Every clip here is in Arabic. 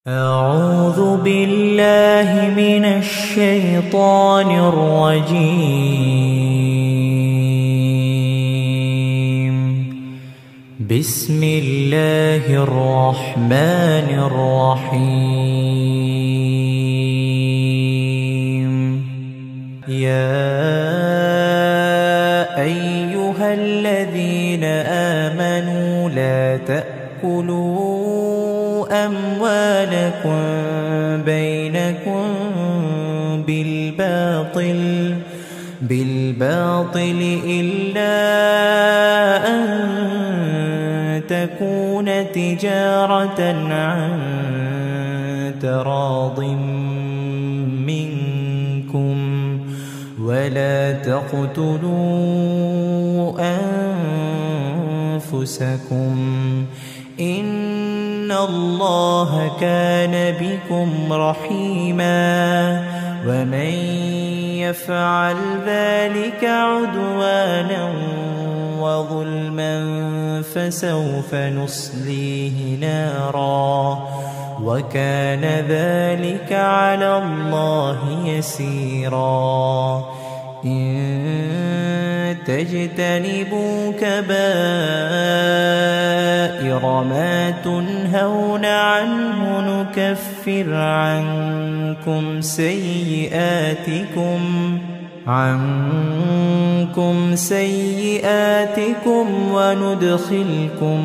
أعوذ بالله من الشيطان الرجيم. بسم الله الرحمن الرحيم. يا أيها الذين آمنوا لا تأكلوا أموالكم بينكم بالباطل إلا أن تكون تجارة عن تراض منكم ولا تقتلوا أنفسكم إن الله كان بكم رحيما. ومن يفعل ذلك عدوانا وظلما فسوف نصليه نارا وكان ذلك على الله يسيرا. إن تجتنبوا كبائر ما تنهون عنه نكفر عنكم سيئاتكم وندخلكم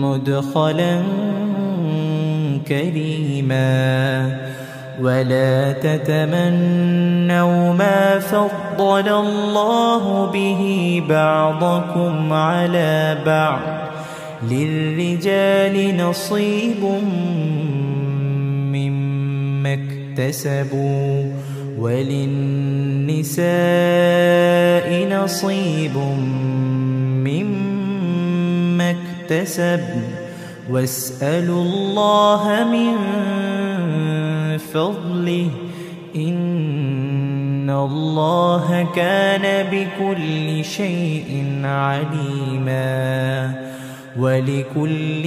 مدخلا كريما. ولا تتمنوا ما فضل الله به بعضكم على بعض للرجال نصيب مما اكتسبوا وللنساء نصيب مما اكتسبن واسألوا الله من فضله إن الله كان بكل شيء عليما. ولكل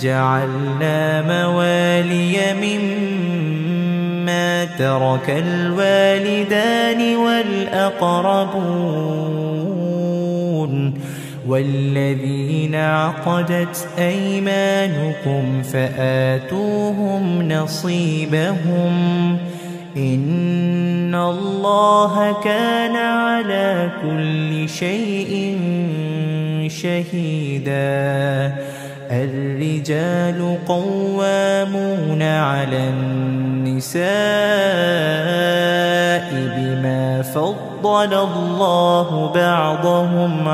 جعلنا موالي مما ترك الوالدان والأقربون والذين عقدت أيمانكم فآتوهم نصيبهم إن الله كان على كل شيء شهيدا. الرجال قوامون على النساء بما فضل الله بعضهم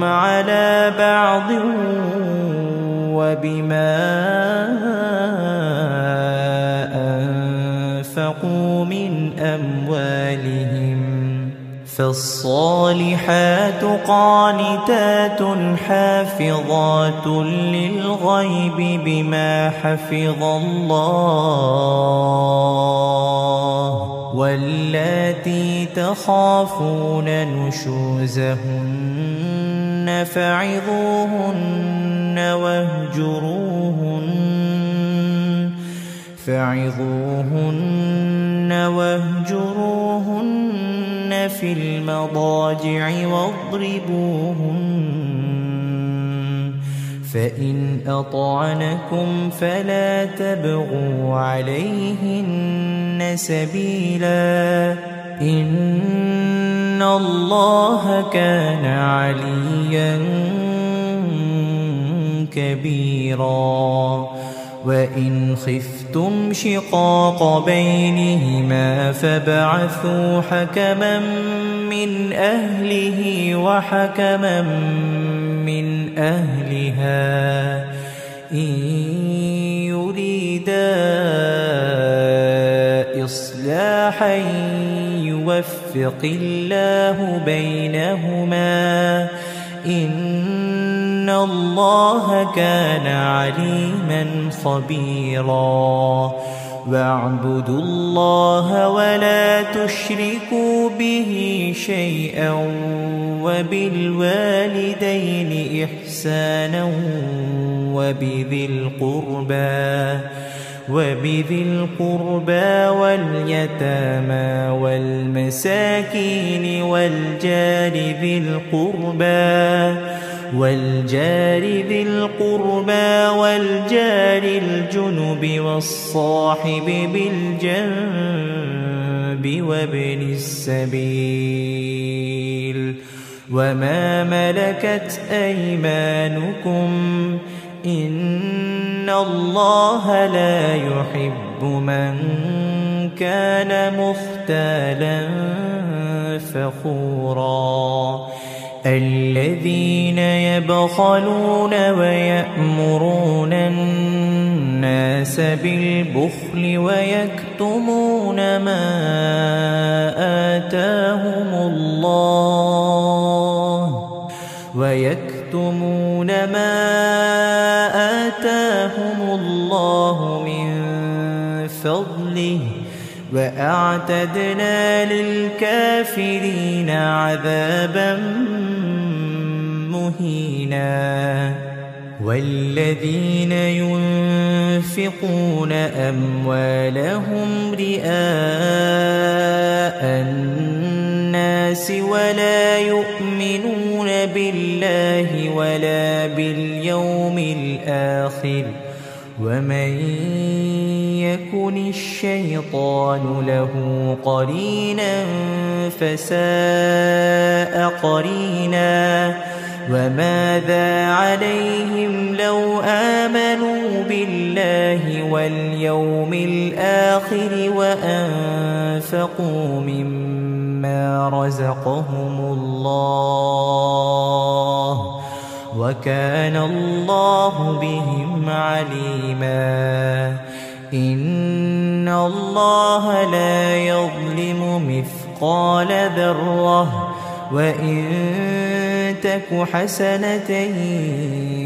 على بعض وبما أنفقوا من أموالهم. فالصالحات قانتات حافظات للغيب بما حفظ الله. واللاتي تخافون نشوزهن فعظوهن واهجروهن في المضاجع واضربوهن. فإن أطعنكم فلا تبغوا عليهن سبيلا إن الله كان عليا كبيرا. وإن خفتم شقاق بينهما فابعثوا حكما من أهله وحكما من أهلها إن يريدا إصلاحا يوفق الله بينهما إن الله كان عليما خبيرا. واعبدوا الله ولا تشركوا به شيئا وبالوالدين إحسانا وبذي القربى واليتامى والمساكين والجار ذي القربى والجار الجنب والصاحب بالجنب وابن السبيل وما ملكت أيمانكم إن الله لا يحب من كان مختالا فخورا الذين يبخلون ويأمرون الناس بالبخل ويكتمون ما آتاهم الله من فضله وأعتدنا للكافرين عذابا مهينا والذين ينفقون أموالهم رئاء الناس ولا يؤمنون بالله ولا باليوم الآخر ومن يكن الشيطان له قرينا فساء قرينا وماذا عليهم لو آمنوا بالله واليوم الآخر وأنفقوا مما رزقهم الله وكان الله بهم عليما إن الله لا يظلم مثقال ذرة وإن تك حسنة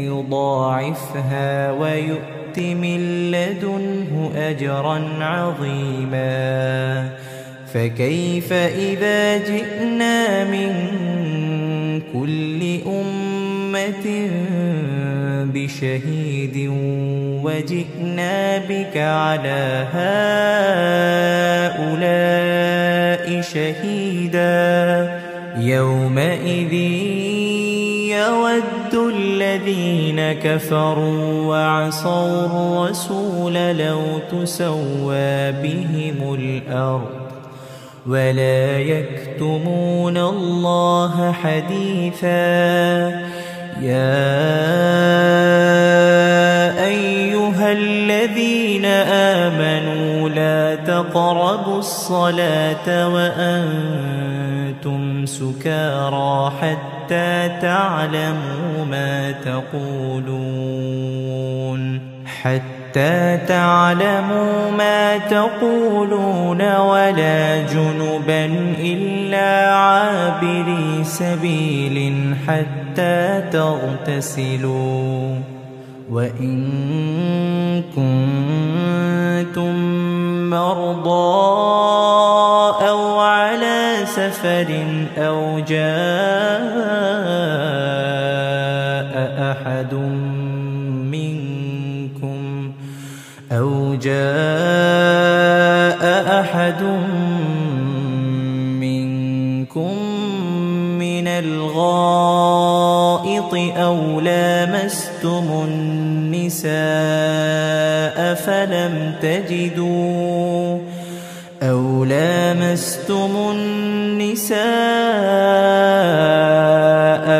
يضاعفها ويؤت من لدنه أجرا عظيما فكيف إذا جئنا من كل أمة بشهيد وجئنا بك على هؤلاء شهيدا يومئذ يود الذين كفروا وعصوا الرسول لو تسوى بهم الأرض ولا يكتمون الله حديثا يا أيها الذين آمنوا لا تقربوا الصلاة وأنتم سكارى حتى تعلموا ما تقولون ولا جنبا إلا عابري سبيل حتى تغتسلوا وإن كنتم مرضى أو على سفر أو جاء أحد منكم من الغائط أو لامستم النساء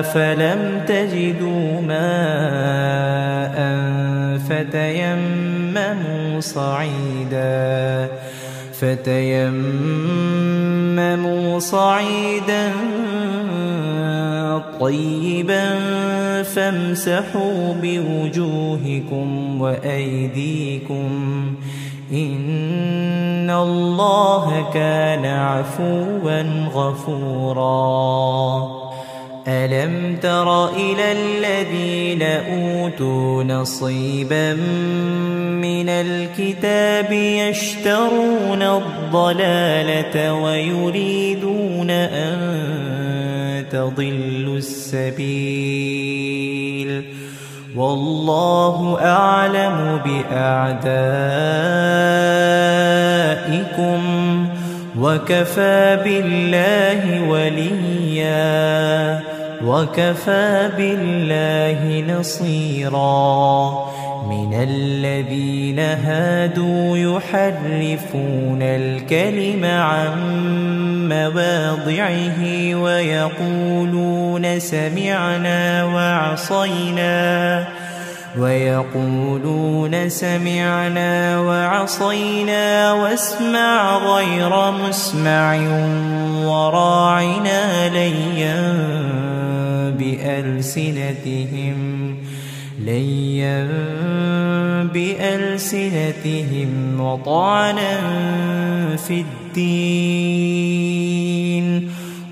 فلم تجدوا ماء فتيمموا صعيدا طيبا فامسحوا بوجوهكم وأيديكم إن الله كان عفوا غفورا ألم تر إلى الذين أوتوا نصيبا من الكتاب يشترون الضلالة ويريدون أن تضلوا السبيل والله أعلم بأعدائكم وكفى بالله وليا وكفى بالله نصيرا من الذين هادوا يحرفون الكلم عن مواضعه ويقولون سمعنا وعصينا واسمع غير مسمع وراعنا ليا بألسنتهم وطعنا في الدين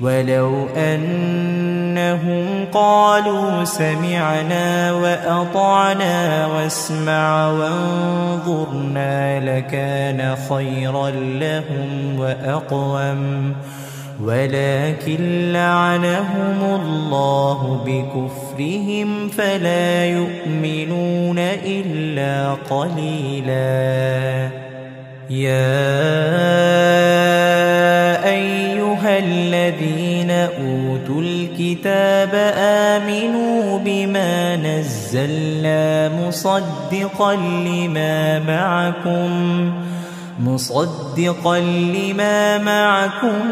ولو أنهم قالوا سمعنا وأطعنا واسمع وانظرنا لكان خيرا لهم وأقوم ولكن لعنهم الله بكفرهم فلا يؤمنون إلا قليلا يا أيها الذين أوتوا الكتاب آمنوا بما نزلنا مصدقا لما معكم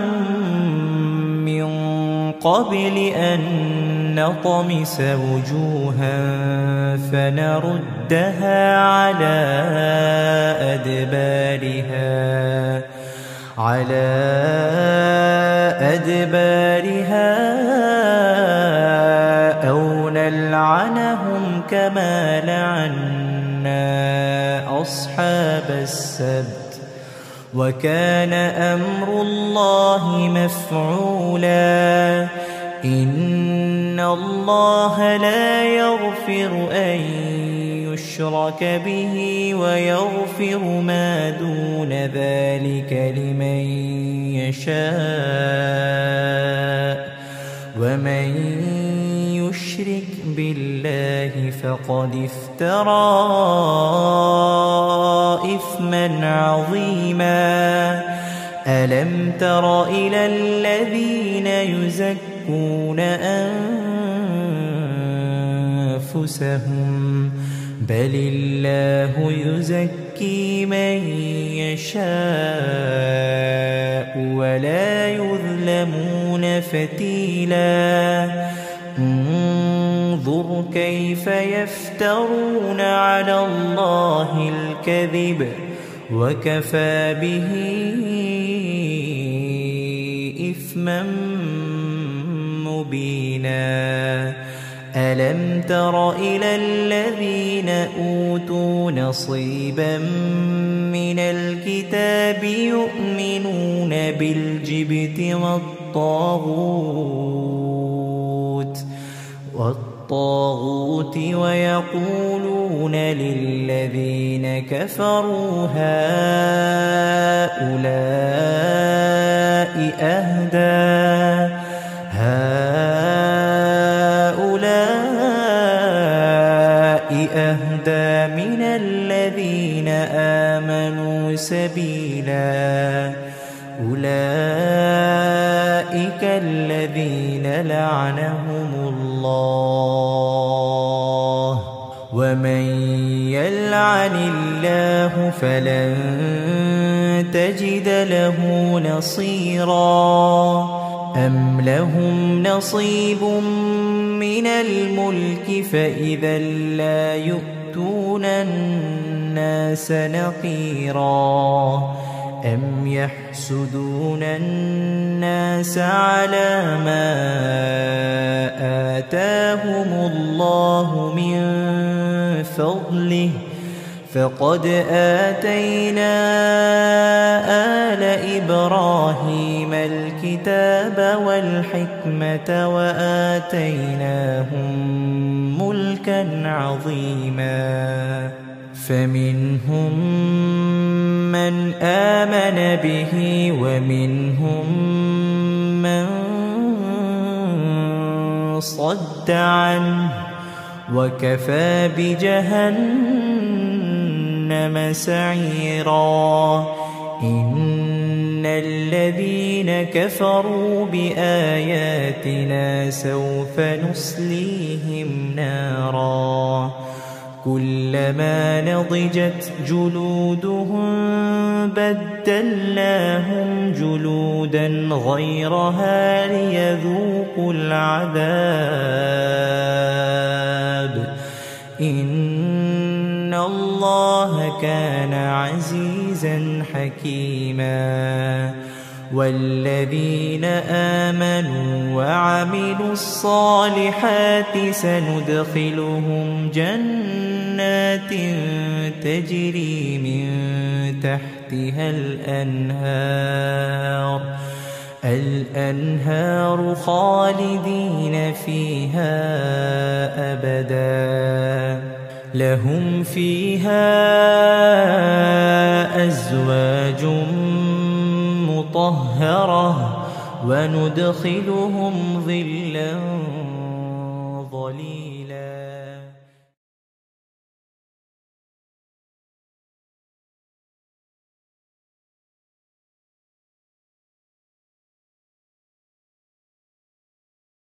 من قبل أن نطمس وجوها فنردها على أدبارها أو نلعنهم كما لعنا أصحاب السبت وكان أمر الله مفعولا إن الله لا يغفر أن يشرك به ويغفر ما دون ذلك لمن يشاء ومن يشرك بالله فقد افترى إثما عظيما ألم تر إلى الذين يزكون أنفسهم بل الله يزكي من يشاء ولا يظلمون فتيلا انظر كيف يفترون على الله الكذب وكفى به إثما مبينا ألم تر إلى الذين أوتوا نصيبا من الكتاب يؤمنون بالجبت والطاغوت ويقولون للذين كفروا هؤلاء أهدى من الذين آمنوا سبيلا أولئك الذين لعنهم الله ومن يلعن الله فلن تجد له نصيرا أم لهم نصيب من الملك فإذا لا يؤتون الناس نقيرا أم يحسدون الناس على ما آتاهم الله من فضله فقد آتينا آل إبراهيم الكتاب والحكمة وآتيناهم ملكا عظيما فمنهم من آمن به ومنهم من صد عنه وكفى بجهنم سعيرا إن الذين كفروا بآياتنا سوف نصليهم نارا كلما نضجت جلودهم بدلناهم جلودا غيرها ليذوقوا العذاب إن الله كان عزيزا حكيما والذين آمنوا وعملوا الصالحات سندخلهم جنات تجري من تحتها الأنهار خالدين فيها أبدا لهم فيها أزواج مطهرة وندخلهم ظلا ظليلا